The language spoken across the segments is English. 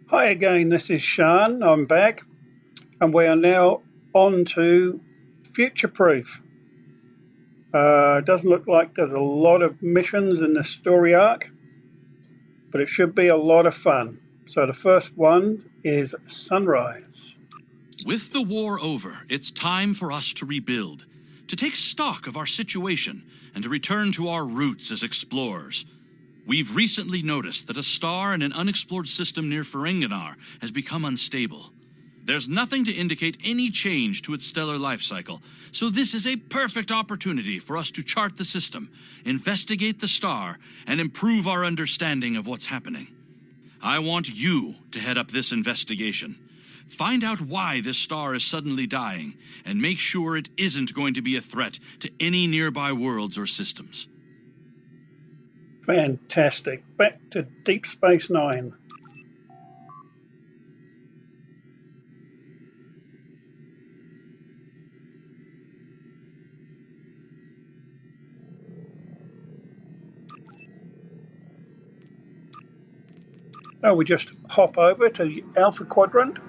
Hi again, this is Sean. I'm back, and we are now on to Future Proof. It doesn't look like there's a lot of missions in the story arc, but it should be a lot of fun. So the first one is Sunrise. With the war over, it's time for us to rebuild, to take stock of our situation, and to return to our roots as explorers. We've recently noticed that a star in an unexplored system near Ferenginar has become unstable. There's nothing to indicate any change to its stellar life cycle, so this is a perfect opportunity for us to chart the system, investigate the star, and improve our understanding of what's happening. I want you to head up this investigation. Find out why this star is suddenly dying, and make sure it isn't going to be a threat to any nearby worlds or systems. Fantastic. Back to Deep Space Nine. Now we just hop over to the Alpha Quadrant.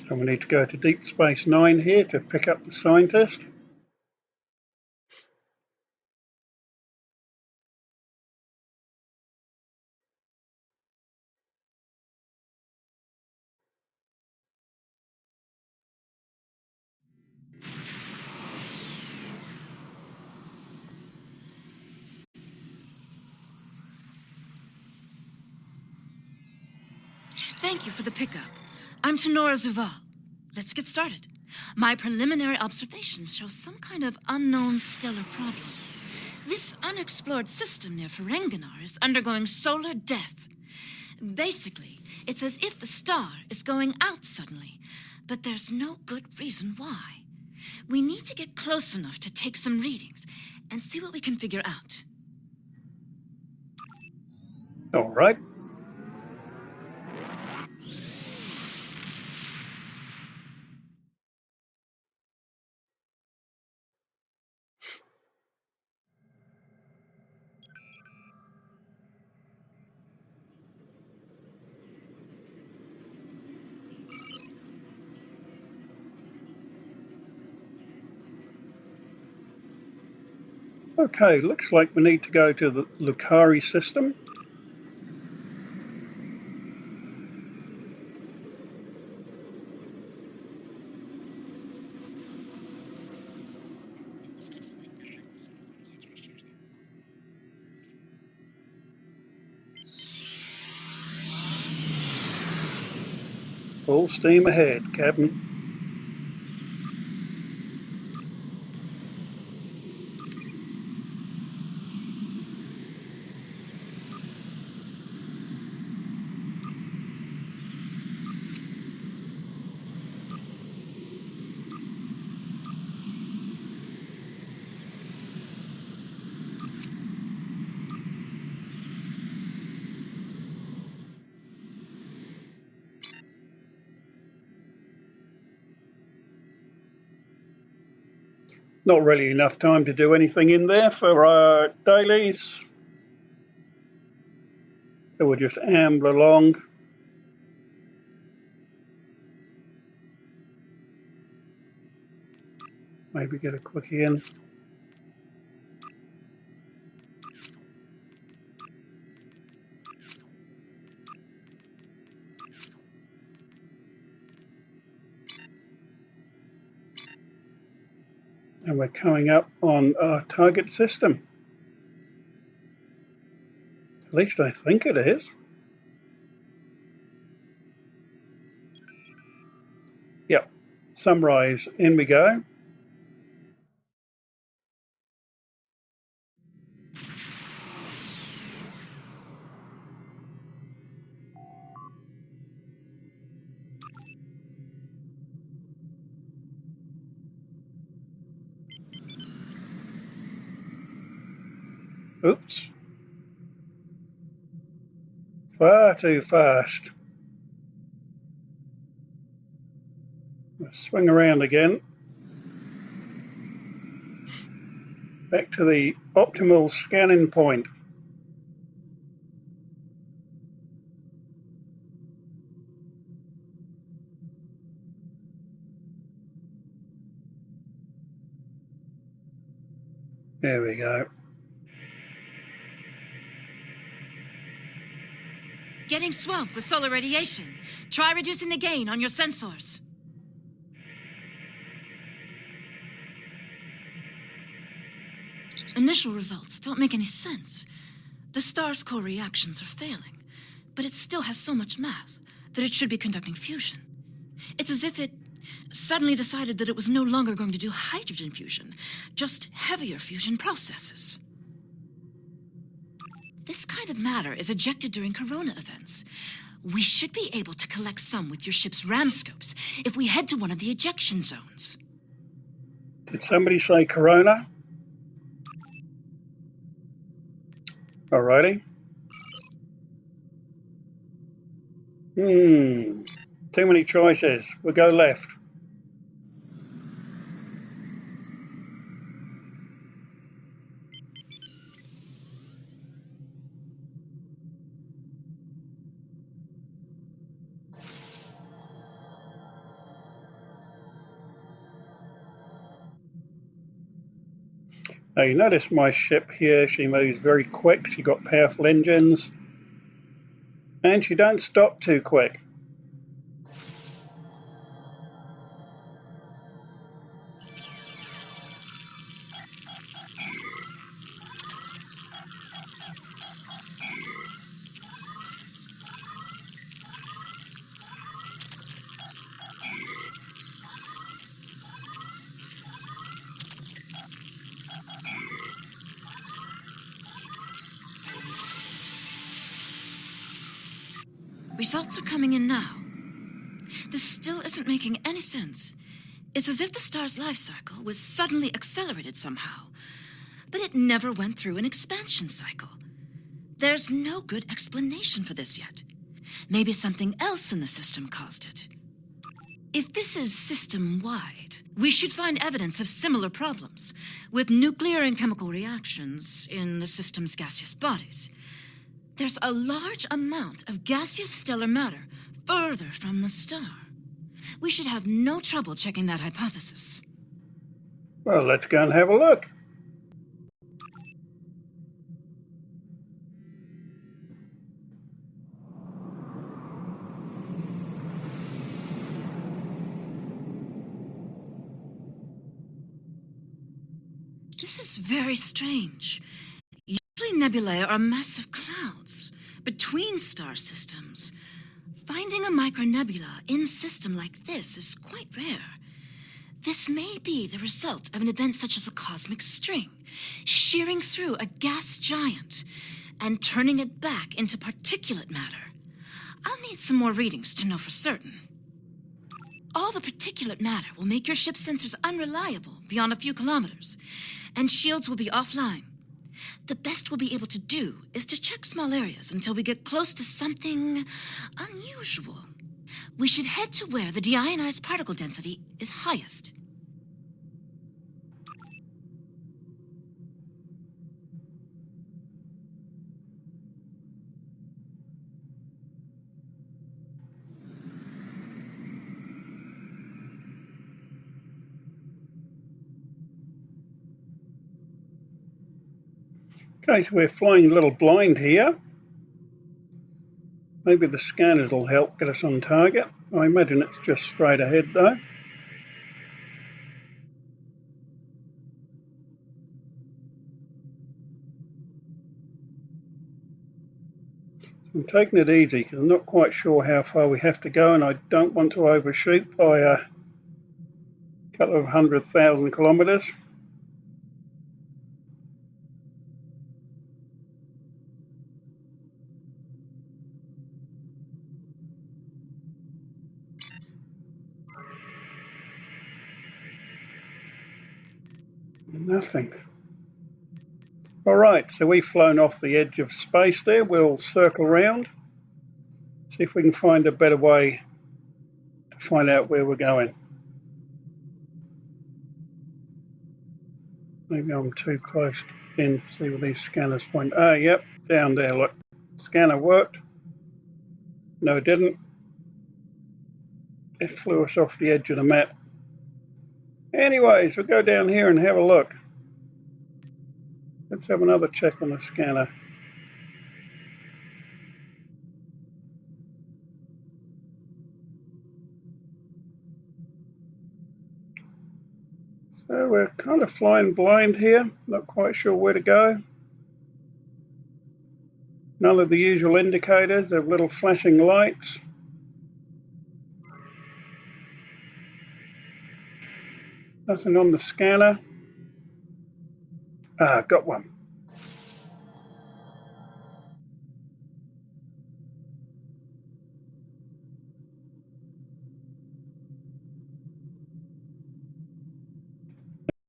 And we need to go to Deep Space Nine here to pick up the scientist. Thank you for the pickup. I'm Tenora Zuval. Let's get started. My preliminary observations show some kind of unknown stellar problem. This unexplored system near Ferenginar is undergoing solar death. Basically, it's as if the star is going out suddenly, but there's no good reason why. We need to get close enough to take some readings and see what we can figure out. All right. Okay, looks like we need to go to the Lucari system. Full steam ahead, Captain. Not really enough time to do anything in there for our dailies. So we'll just amble along. Maybe get a quickie in. And we're coming up on our target system. At least I think it is. Yep, Sunrise, in we go. Oops. far too fast. Let's swing around again. Back to the optimal scanning point. There we go. Getting swamped with solar radiation. Try reducing the gain on your sensors. Initial results don't make any sense. The star's core reactions are failing, but it still has so much mass that it should be conducting fusion. It's as if it suddenly decided that it was no longer going to do hydrogen fusion, just heavier fusion processes. This kind of matter is ejected during corona events. We should be able to collect some with your ship's ram scopes if we head to one of the ejection zones. Did somebody say corona? Alrighty. Too many choices. We'll go left. Now you notice my ship here, she moves very quick, she got powerful engines, and she don't stop too quick. Results are coming in now. This still isn't making any sense. It's as if the star's life cycle was suddenly accelerated somehow, but it never went through an expansion cycle. There's no good explanation for this yet. Maybe something else in the system caused it. If this is system-wide, we should find evidence of similar problems with nuclear and chemical reactions in the system's gaseous bodies. There's a large amount of gaseous stellar matter further from the star. We should have no trouble checking that hypothesis. Well, let's go and have a look. This is very strange. Usually nebulae are massive clouds between star systems. Finding a micronebula in system like this is quite rare. This may be the result of an event such as a cosmic string, shearing through a gas giant and turning it back into particulate matter. I'll need some more readings to know for certain. All the particulate matter will make your ship's sensors unreliable beyond a few kilometers, and shields will be offline. The best we'll be able to do is to check small areas until we get close to something unusual. We should head to where the deionized particle density is highest. Okay, so we're flying a little blind here. Maybe the scanners will help get us on target. I imagine it's just straight ahead though. I'm taking it easy because I'm not quite sure how far we have to go, and I don't want to overshoot by a couple of 100,000 kilometers. Nothing. All right, so we've flown off the edge of space there. We'll circle round. See if we can find a better way to find out where we're going. Maybe I'm too close in to see where these scanners point. Ah, yep, down there, look. Scanner worked. No, it didn't. It flew us off the edge of the map. Anyways, we'll go down here and have a look. Let's have another check on the scanner. So we're kind of flying blind here, not quite sure where to go. None of the usual indicators of little flashing lights. Nothing on the scanner. Ah, got one.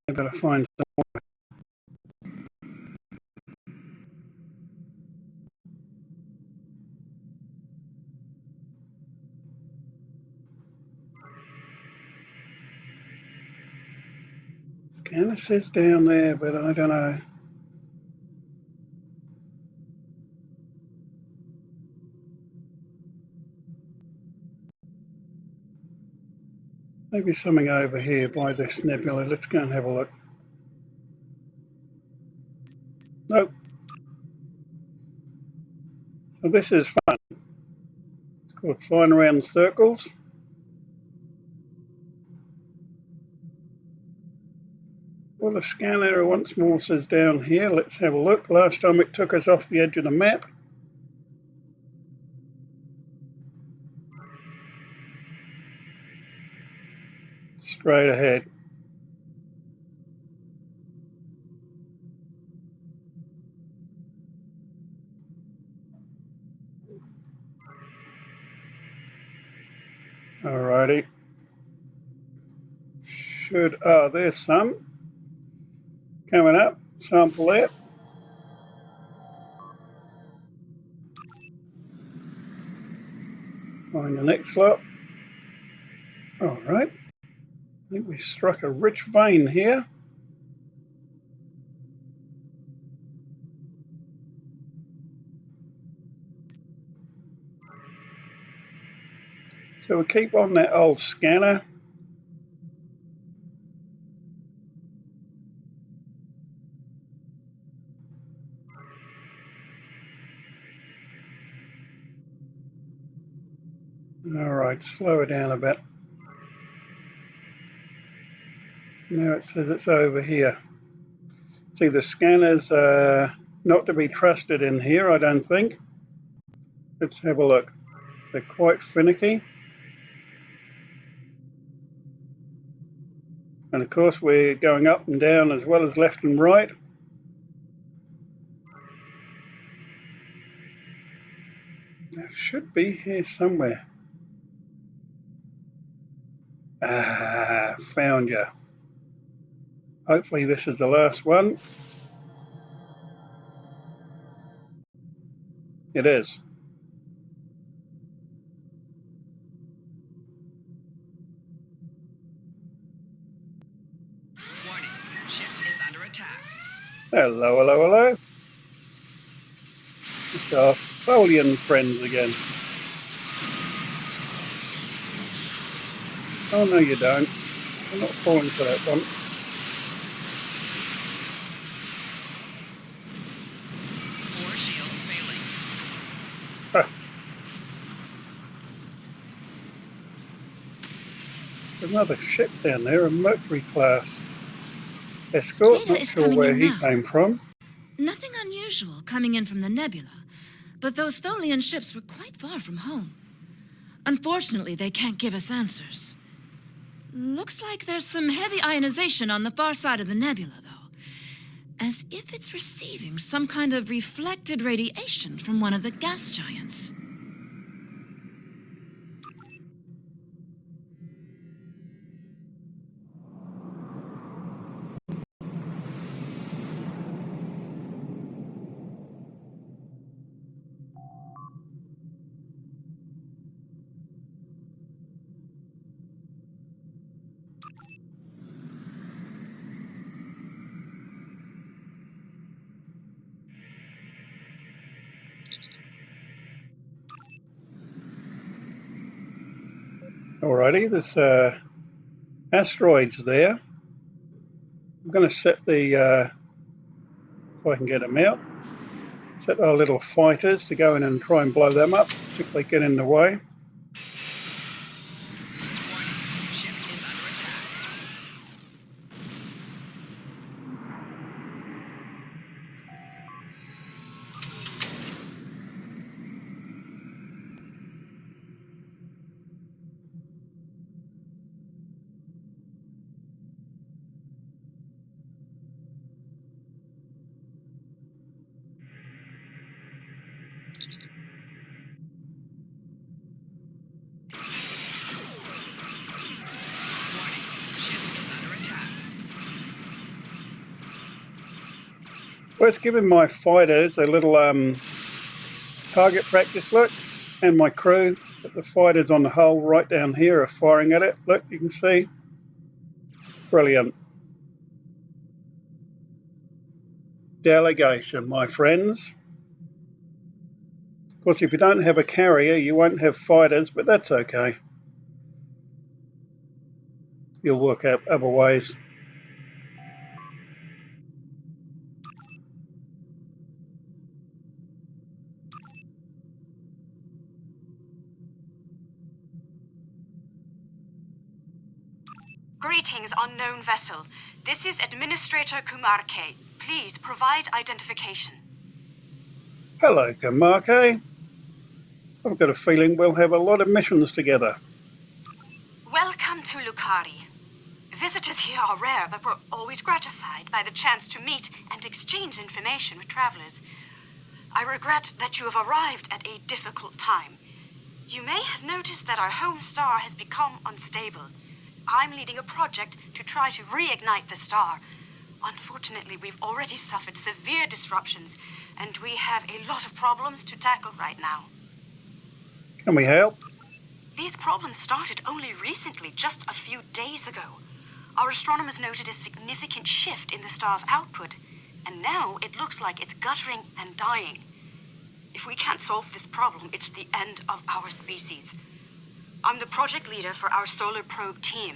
I've got to find some. Scanner says down there, but I don't know. Maybe something over here by this nebula. Let's go and have a look. Nope. So this is fun. It's called flying around in circles. Well, the scanner once more says down here. Let's have a look. Last time it took us off the edge of the map. Straight ahead. Alrighty. There's some coming up. Sample that. Find the next lot. Alright. I think we struck a rich vein here. So we'll keep on that old scanner. Alright, slow it down a bit. Now it says it's over here. See, the scanners are not to be trusted in here, I don't think. Let's have a look. They're quite finicky. And of course we're going up and down as well as left and right. It should be here somewhere. Ah, found you. Hopefully this is the last one. It is. Warning, ship is under attack. Hello, hello, hello. It's our Tholian friends again. Oh, no, you don't. I'm not falling for that one. Four shields failing. Ah. There's another ship down there, a Mercury class escort. Data Not is sure coming where in he now. came from. Nothing unusual coming in from the nebula, but those Tholian ships were quite far from home. Unfortunately, they can't give us answers. Looks like there's some heavy ionization on the far side of the nebula, though. As if it's receiving some kind of reflected radiation from one of the gas giants. Alrighty, there's asteroids there. I'm going to set the, if I can get them out, set our little fighters to go in and try and blow them up if they get in the way. Warning, ship is under attack. Warning, ship is under attack. Worth giving my fighters a little target practice look, and my crew. But the fighters on the hull right down here are firing at it. Look, you can see. Brilliant. Delegation, my friends. Of course, if you don't have a carrier, you won't have fighters, but that's okay. You'll work out other ways. Greetings, unknown vessel. This is Administrator Kumarke. Please provide identification. Hello, Kamake. I've got a feeling we'll have a lot of missions together. Welcome to Lukari. Visitors here are rare, but we're always gratified by the chance to meet and exchange information with travelers. I regret that you have arrived at a difficult time. You may have noticed that our home star has become unstable. I'm leading a project to try to reignite the star. Unfortunately, we've already suffered severe disruptions, and we have a lot of problems to tackle right now. Can we help? These problems started only recently, just a few days ago. Our astronomers noted a significant shift in the star's output, and now it looks like it's guttering and dying. If we can't solve this problem, it's the end of our species. I'm the project leader for our solar probe team.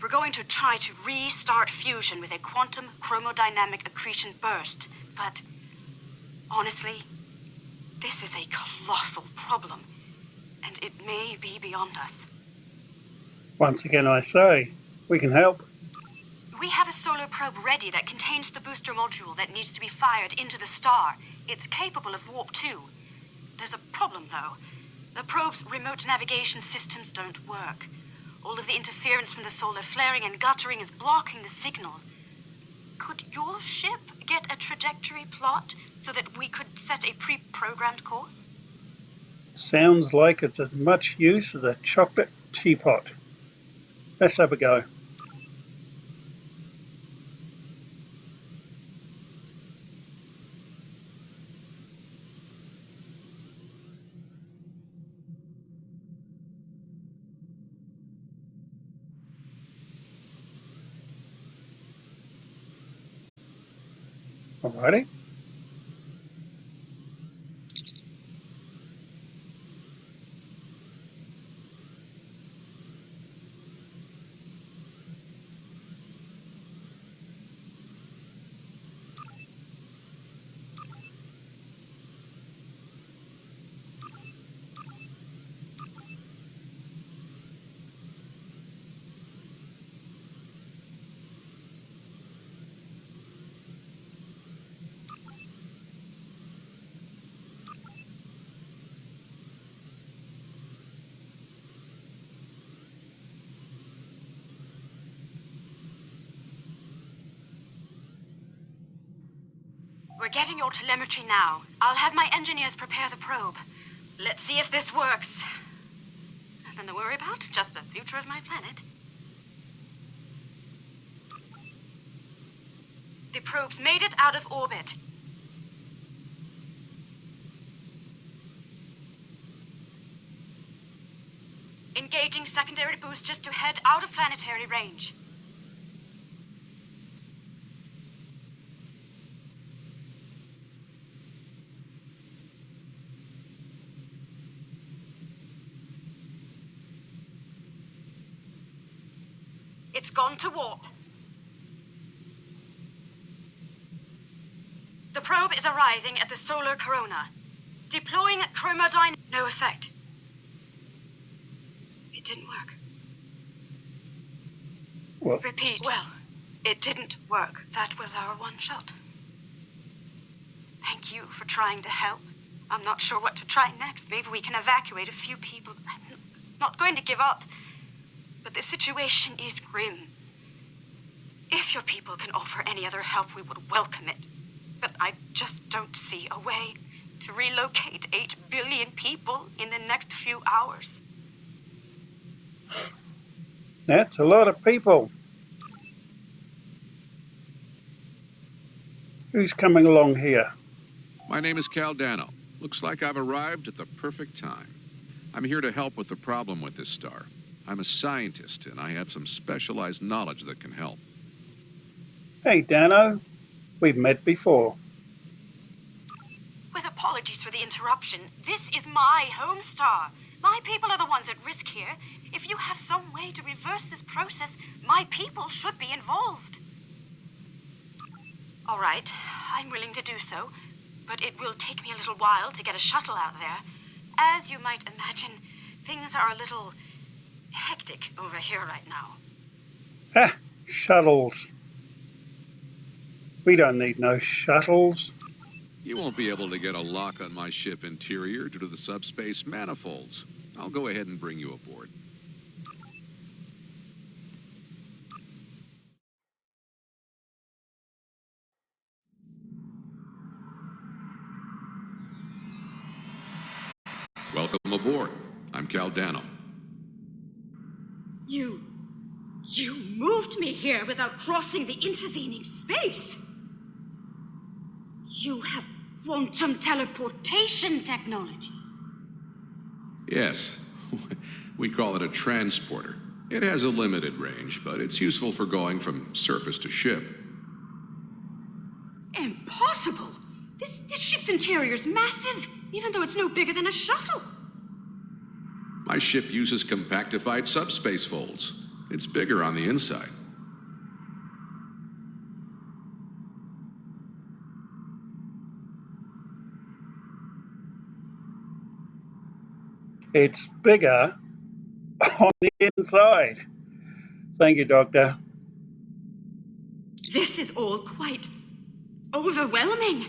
We're going to try to restart fusion with a quantum chromodynamic accretion burst, but honestly, this is a colossal problem, and it may be beyond us. Once again, I say, we can help. We have a solar probe ready that contains the booster module that needs to be fired into the star. It's capable of warp 2. There's a problem, though. The probe's remote navigation systems don't work. All of the interference from the solar flaring and guttering is blocking the signal. Could your ship get a trajectory plot so that we could set a pre-programmed course? Sounds like it's as much use as a chocolate teapot. Let's have a go. Alrighty. We're getting your telemetry now. I'll have my engineers prepare the probe. Let's see if this works. Nothing to worry about, just the future of my planet. The probe's made it out of orbit. Engaging secondary boosters to head out of planetary range. It's gone to warp. The probe is arriving at the solar corona. Deploying chromodyne. No effect. It didn't work. Well, Repeat. Well, it didn't work. That was our one shot. Thank you for trying to help. I'm not sure what to try next. Maybe we can evacuate a few people. I'm not going to give up. But the situation is grim. If your people can offer any other help, we would welcome it. But I just don't see a way to relocate 8 billion people in the next few hours. that's a lot of people. Who's coming along here? My name is Caldano. Looks like I've arrived at the perfect time. I'm here to help with the problem with this star. I'm a scientist, and I have some specialized knowledge that can help. Hey, Dano. We've met before. With apologies for the interruption, this is my home star. My people are the ones at risk here. If you have some way to reverse this process, my people should be involved. All right, I'm willing to do so, but it will take me a little while to get a shuttle out there. As you might imagine, things are a little hectic over here right now. Ah, shuttles. We don't need no shuttles. You won't be able to get a lock on my ship interior due to the subspace manifolds. I'll go ahead and bring you aboard. Welcome aboard. I'm Caldano. You moved me here without crossing the intervening space. You have quantum teleportation technology. Yes, we call it a transporter. It has a limited range, but it's useful for going from surface to ship. Impossible! This ship's interior is massive, even though it's no bigger than a shuttle. My ship uses compactified subspace folds. It's bigger on the inside. It's bigger on the inside. Thank you, Doctor. This is all quite overwhelming.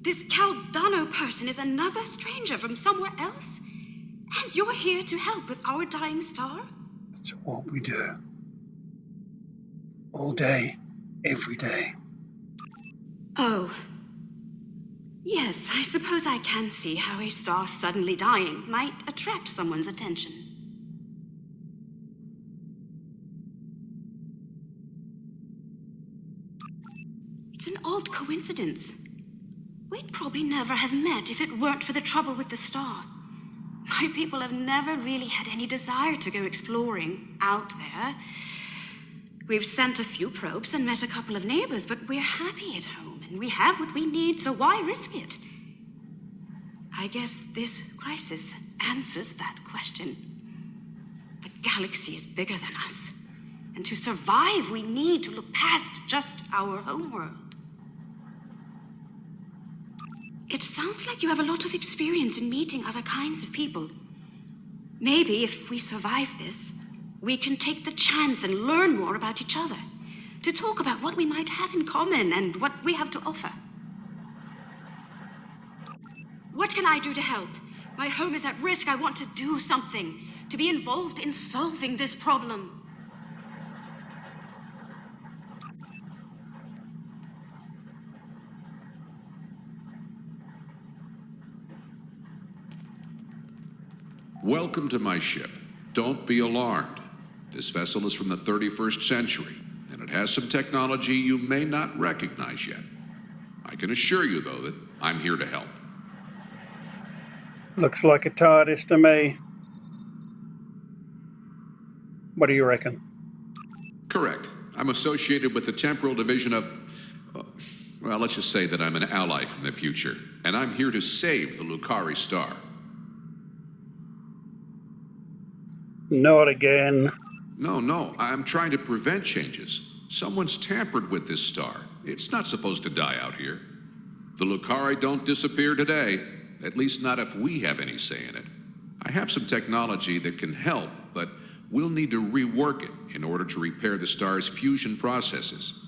This Caldano person is another stranger from somewhere else, and you're here to help with our dying star? It's what we do. All day, every day. Oh. Yes, I suppose I can see how a star suddenly dying might attract someone's attention. It's an odd coincidence. We'd probably never have met if it weren't for the trouble with the star. My people have never really had any desire to go exploring out there. We've sent a few probes and met a couple of neighbors, but we're happy at home, and we have what we need, so why risk it? I guess this crisis answers that question. The galaxy is bigger than us, and to survive, we need to look past just our homeworld. It sounds like you have a lot of experience in meeting other kinds of people. Maybe if we survive this, we can take the chance and learn more about each other, to talk about what we might have in common and what we have to offer. What can I do to help? My home is at risk. I want to do something, to be involved in solving this problem. Welcome to my ship. Don't be alarmed. This vessel is from the 31st century, and it has some technology you may not recognize yet. I can assure you, though, that I'm here to help. Looks like a TARDIS to me. What do you reckon? Correct. I'm associated with the temporal division of... well, let's just say that I'm an ally from the future, and I'm here to save the Lucari star. Not again. No, I'm trying to prevent changes. Someone's tampered with this star. It's not supposed to die out here. The Lucari don't disappear today, at least not if we have any say in it. I have some technology that can help, but we'll need to rework it in order to repair the star's fusion processes.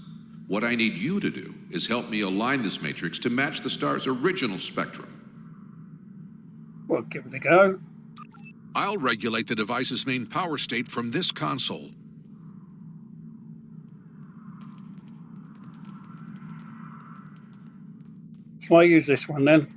What I need you to do is help me align this matrix to match the star's original spectrum. Well, give it a go. I'll regulate the device's main power state from this console. Shall I use this one then?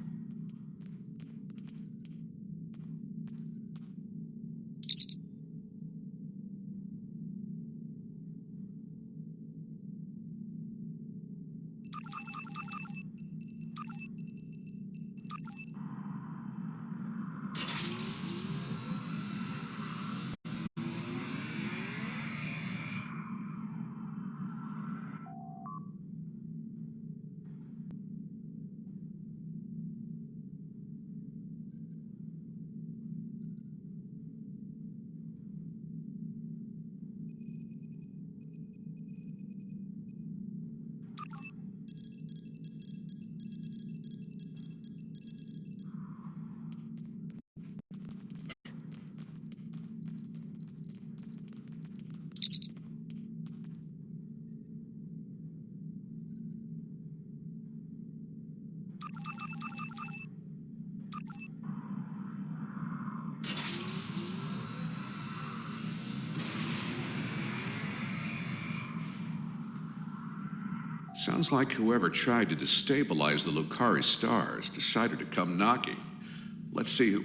Sounds like whoever tried to destabilize the Lucari stars decided to come knocking. Let's see who...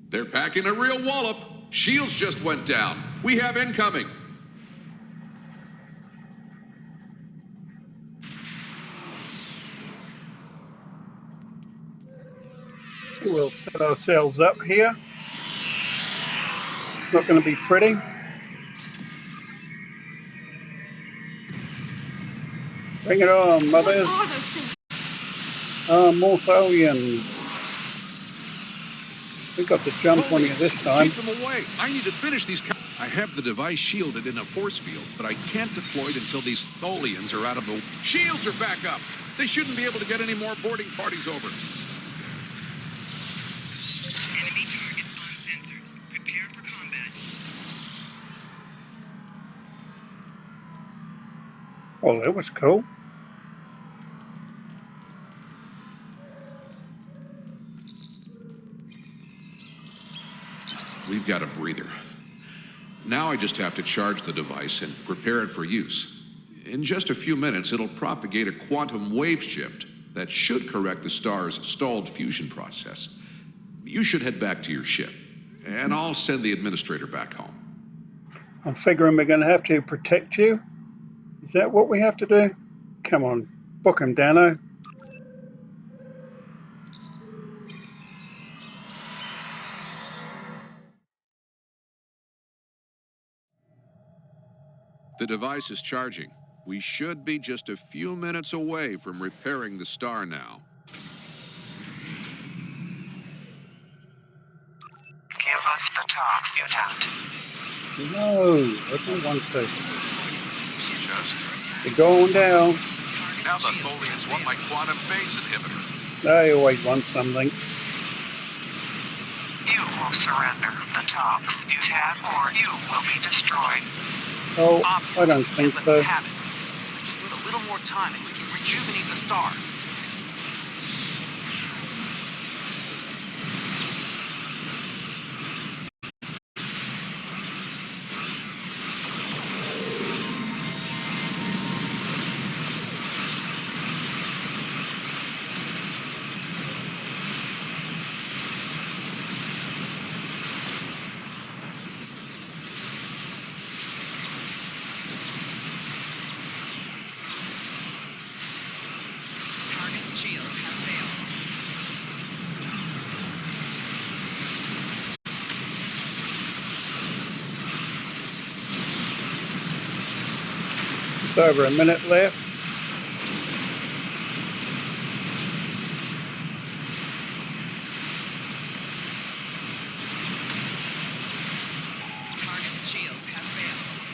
They're packing a real wallop! Shields just went down! We have incoming! We'll set ourselves up here. Not going to be pretty. Bring it on, mothers. What are those things? Morpholians. We got the jump on you this time. Keep them away. I need to finish these. I have the device shielded in a force field, but I can't deploy it until these Tholians are out of the... Shields are back up. They shouldn't be able to get any more boarding parties over. Enemy targets on sensors. Prepare for combat. Oh, that was cool. We've got a breather. Now I just have to charge the device and prepare it for use. In just a few minutes, it'll propagate a quantum wave shift that should correct the star's stalled fusion process. You should head back to your ship, and I'll send the administrator back home. I'm figuring we're going to have to protect you. Is that what we have to do? Come on, book him, Dano. The device is charging. We should be just a few minutes away from repairing the star now. Give us the talks, mutant. No, I don't want to. Just... They're going down. Now the Tholians want my quantum phase inhibitor. They always want something. You will surrender the talks, mutant, or you will be destroyed. Oh, I don't think so. We just need a little more time and we can rejuvenate the star. Target shield has failed. Just over a minute left. Target shield has failed.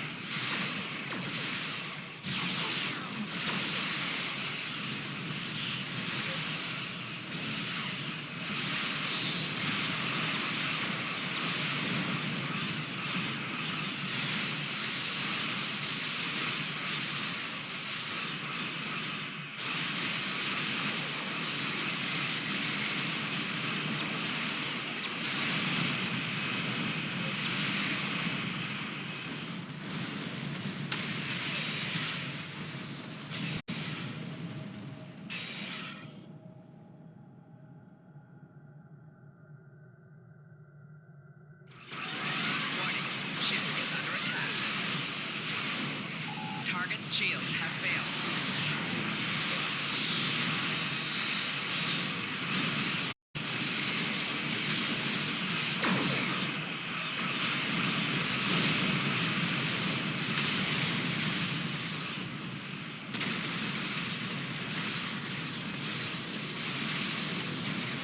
shields have failed.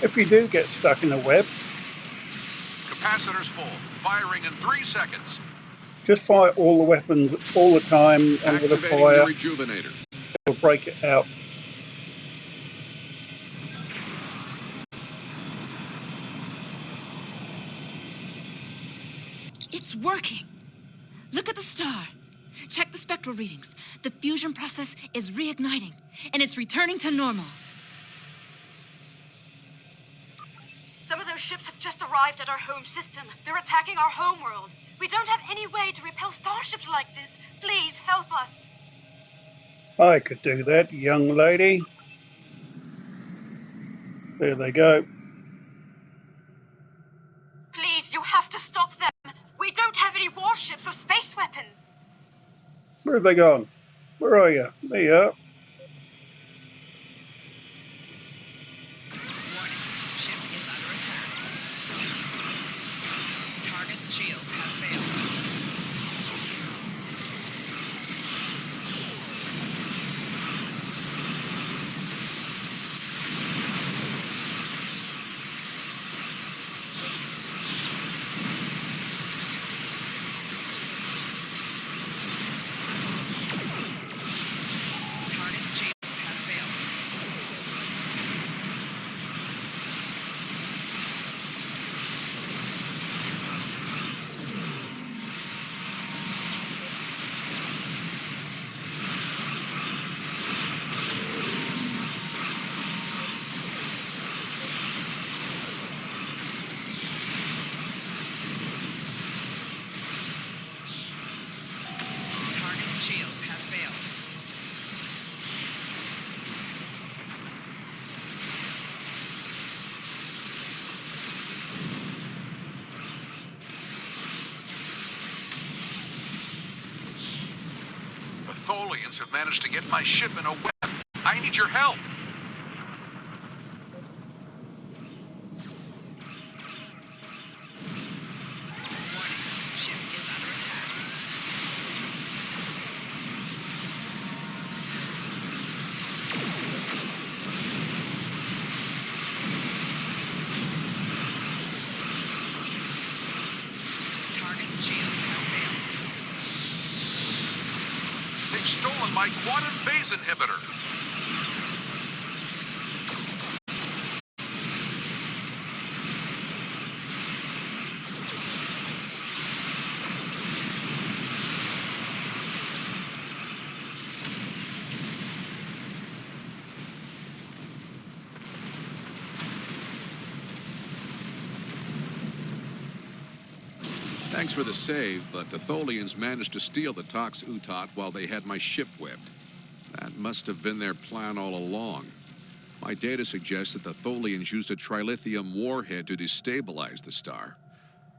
If you do get stuck in a web, Capacitor's full. Firing in 3 seconds. just fire all the weapons all the time under the Activating fire. the rejuvenator. It'll break it out. It's working. Look at the star. Check the spectral readings. The fusion process is reigniting, and it's returning to normal. Some of those ships have just arrived at our home system. They're attacking our homeworld. We don't have any way to repel starships like this. Please help us. I could do that, young lady. There they go. Please, you have to stop them. We don't have any warships or space weapons. Where have they gone? Where are you? There you are. Warning, ship is under attack. Target shields have failed. Target shields have failed. Target shields have failed. The Tholians have managed to get my ship in a web. I need your help. Warning, ship is under attack. Target shields have failed. They've stolen my quantum phase inhibitor. Thanks for the save, but the Tholians managed to steal the Tox Utot while they had my ship webbed. That must have been their plan all along. My data suggests that the Tholians used a trilithium warhead to destabilize the star.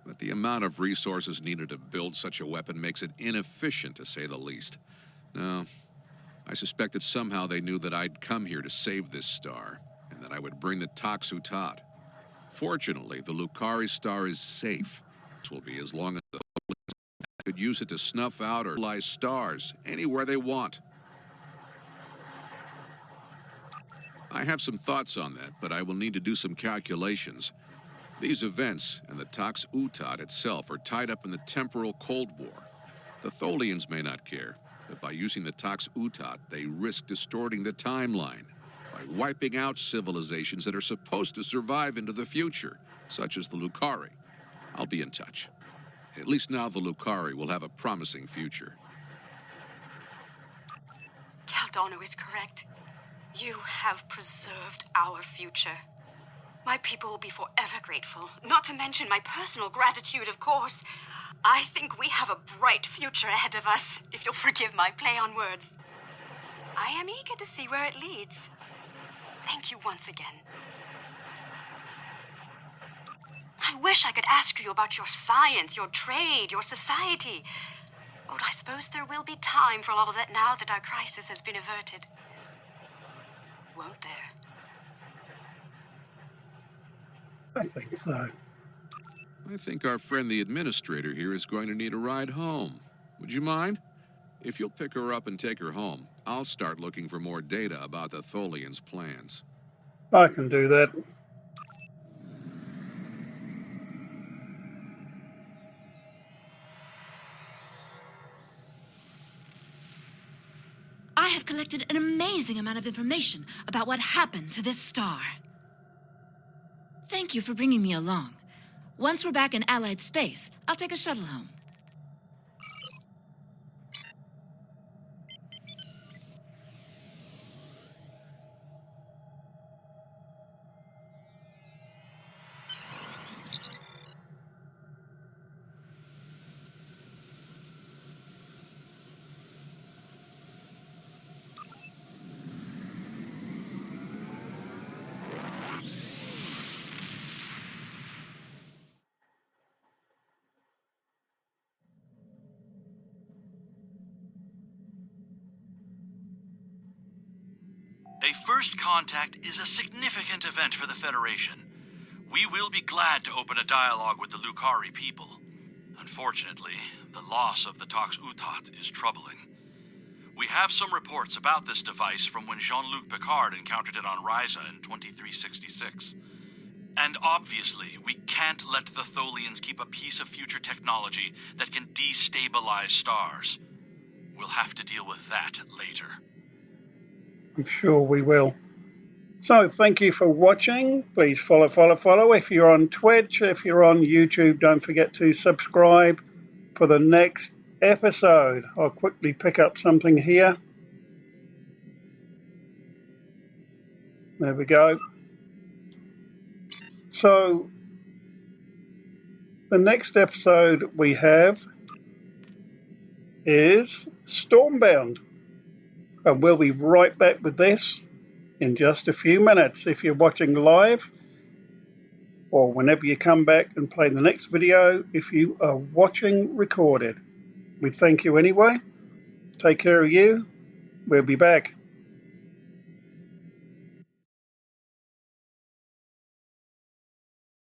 But the amount of resources needed to build such a weapon makes it inefficient, to say the least. No, I suspect that somehow they knew that I'd come here to save this star, and that I would bring the Tox Utot. Fortunately, the Lucari star is safe. This will be as long as the Tholians could use it to snuff out or neutralize stars anywhere they want. I have some thoughts on that, but I will need to do some calculations. These events and the Tox Utot itself are tied up in the temporal Cold War. The Tholians may not care, but by using the Tox Utot, they risk distorting the timeline by wiping out civilizations that are supposed to survive into the future, such as the Lucari. I'll be in touch. At least now the Lucari will have a promising future. Caldano is correct. You have preserved our future. My people will be forever grateful, not to mention my personal gratitude, of course. I think we have a bright future ahead of us, if you'll forgive my play on words. I am eager to see where it leads. Thank you once again. I wish I could ask you about your science, your trade, your society. Oh, road. I suppose there will be time for all that now that our crisis has been averted. Won't there? I think so. I think our friend the administrator here is going to need a ride home. Would you mind? If you'll pick her up and take her home, I'll start looking for more data about the Tholians' plans. I can do that. I have collected an amazing amount of information about what happened to this star. Thank you for bringing me along. Once we're back in Allied space, I'll take a shuttle home. A first contact is a significant event for the Federation. We will be glad to open a dialogue with the Lukari people. Unfortunately, the loss of the Tox Utat is troubling. We have some reports about this device from when Jean-Luc Picard encountered it on Ryza in 2366. And obviously, we can't let the Tholians keep a piece of future technology that can destabilize stars. We'll have to deal with that later. I'm sure we will. So thank you for watching. Please follow. If you're on Twitch, if you're on YouTube, don't forget to subscribe for the next episode. I'll quickly pick up something here. There we go. So the next episode we have is Stormbound. And we'll be right back with this in just a few minutes. If you're watching live, or whenever you come back and play the next video, if you are watching recorded, we thank you anyway. Take care of you. We'll be back.